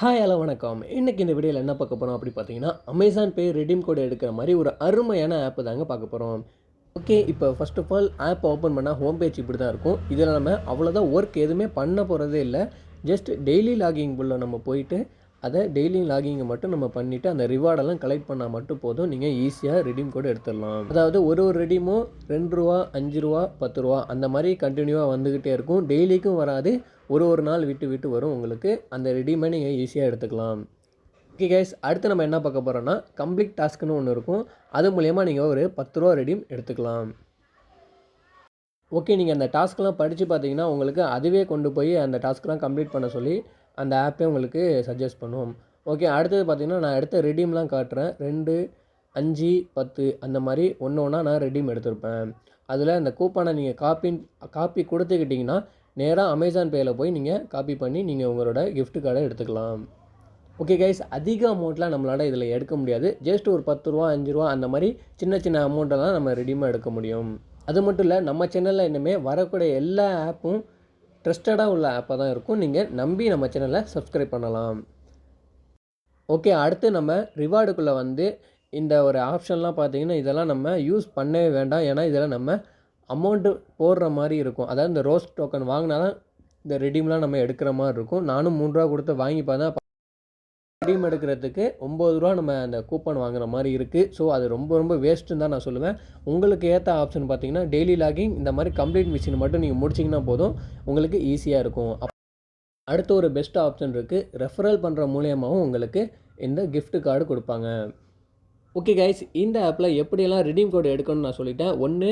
Hi hello வணக்கம். இன்றைக்கி இந்த வீடியோவில் என்ன பார்க்க போகிறோம் அப்படி பார்த்தீங்கன்னா, அமேசான் பே ரெடீம் கோட் எடுக்கிற மாதிரி ஒரு அருமையான ஆப் தாங்க பார்க்க போகிறோம். ஓகே, இப்போ first of all app open பண்ணால் ஹோம் பேஜ் இப்படி தான் இருக்கும். இதில் நம்ம அவ்வளோதான் ஒர்க் எதுவுமே பண்ண போகிறதே இல்லை. ஜஸ்ட் டெய்லி லாகிங் உள்ள நம்ம போயிட்டு அதை டெய்லி லாகிங்கை மட்டும் நம்ம பண்ணிவிட்டு அந்த ரிவார்டெல்லாம் கலெக்ட் பண்ணால் மட்டும் போதும். நீங்கள் ஈஸியாக ரெடீம் கோட் எடுத்துடலாம். அதாவது ஒரு ரெடீமும் ₹2 ₹5 ₹10 அந்த மாதிரி கண்டினியூவாக வந்துக்கிட்டே இருக்கும். டெய்லிக்கும் வராது, ஒரு நாள் விட்டு விட்டு வரும். உங்களுக்கு அந்த ரெடீமை நீங்கள் ஈஸியாக எடுத்துக்கலாம். ஓகே கைஸ், அடுத்து நம்ம என்ன பார்க்க போகிறோன்னா, கம்ப்ளீட் டாஸ்க்குன்னு ஒன்று இருக்கும். அது மூலயமா நீங்கள் ஒரு ₹10 ரெடீம் எடுத்துக்கலாம். ஓகே, நீங்கள் அந்த டாஸ்க்லாம் படித்து பார்த்தீங்கன்னா உங்களுக்கு அதுவே கொண்டு போய் அந்த டாஸ்க்லாம் கம்ப்ளீட் பண்ண சொல்லி அந்த ஆப்பே உங்களுக்கு சஜஸ்ட் பண்ணும். ஓகே, அடுத்தது பார்த்தீங்கன்னா நான் எடுத்த ரெடீம்லாம் காட்டுறேன். 2, 5, 10 அந்த மாதிரி ஒன்று ஒன்றா நான் ரெடீம் எடுத்திருப்பேன். அதில் அந்த கூப்பனை நீங்கள் காப்பி கொடுத்துக்கிட்டிங்கன்னா நேராக அமேசான் பேயில் போய் நீங்கள் காப்பி பண்ணி நீங்கள் உங்களோட கிஃப்ட் கார்டை எடுத்துக்கலாம். ஓகே கைஸ், அதிக அமௌண்ட்லாம் நம்மளால் இதில் எடுக்க முடியாது. ஜஸ்ட் ஒரு ₹10 ₹5 அந்த மாதிரி சின்ன சின்ன அமௌண்ட்டெல்லாம் நம்ம ரெடீமாக எடுக்க முடியும். அது மட்டும் இல்லை, நம்ம சேனலில் இனிமேல் வரக்கூடிய எல்லா ஆப்பும் ட்ரஸ்டடாக உள்ள ஆப்பாக தான் இருக்கும். நீங்கள் நம்பி நம்ம சேனலை சப்ஸ்கிரைப் பண்ணலாம். ஓகே, அடுத்து நம்ம ரிவார்டுக்குள்ளே வந்து இந்த ஒரு ஆப்ஷன்லாம் பார்த்தீங்கன்னா இதெல்லாம் நம்ம யூஸ் பண்ணவே வேண்டாம். ஏன்னா இதில் நம்ம அமௌண்ட்டு போடுற மாதிரி இருக்கும். அதாவது இந்த ரோஸ் டோக்கன் வாங்கினா தான் இந்த ரெடீம்லாம் நம்ம எடுக்கிற மாதிரி இருக்கும். நானும் ₹3 கொடுத்து வாங்கி பார்த்தா ரெடீம் எடுக்கிறதுக்கு ₹9 நம்ம அந்த கூப்பன் வாங்குற மாதிரி இருக்குது. ஸோ அது ரொம்ப வேஸ்ட்டுன்னு தான் நான் சொல்லுவேன். உங்களுக்கு ஏற்ற ஆப்ஷன் பார்த்தீங்கன்னா டெய்லி லாகிங் இந்த மாதிரி கம்ப்ளீட் மிஷின் மட்டும் நீங்கள் முடிச்சிங்கன்னா போதும், உங்களுக்கு ஈஸியாக இருக்கும். அடுத்து ஒரு பெஸ்ட் ஆப்ஷன் இருக்குது. ரெஃபரல் பண்ணுற மூலியமாகவும் உங்களுக்கு இந்த கிஃப்ட் கார்டு கொடுப்பாங்க. ஓகே கைஸ், இந்த ஆப்பில் எப்படியெல்லாம் ரெடீம் கோடு எடுக்கணும்னு நான் சொல்லிட்டேன். ஒன்று,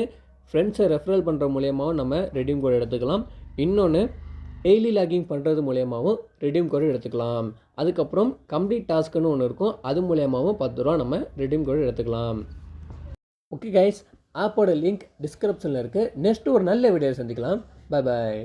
ஃப்ரெண்ட்ஸை ரெஃபரல் பண்ணுற மூலியமாகவும் நம்ம ரெடீம் கோடு எடுத்துக்கலாம். இன்னொன்று, டெய்லி லாகிங் பண்ணுறது மூலியமாகவும் ரெடீம் கோடு எடுத்துக்கலாம். அதுக்கப்புறம் கம்ப்ளீட் டாஸ்க்குன்னு ஒன்று இருக்கும். அது மூலியமாகவும் ₹10 நம்ம ரெடீம் கோடு எடுத்துக்கலாம். ஓகே கைஸ், ஆப்போட லிங்க் டிஸ்கிரிப்ஷனில் இருக்குது. நெக்ஸ்ட்டு ஒரு நல்ல வீடியோ சந்திக்கலாம். Bye bye.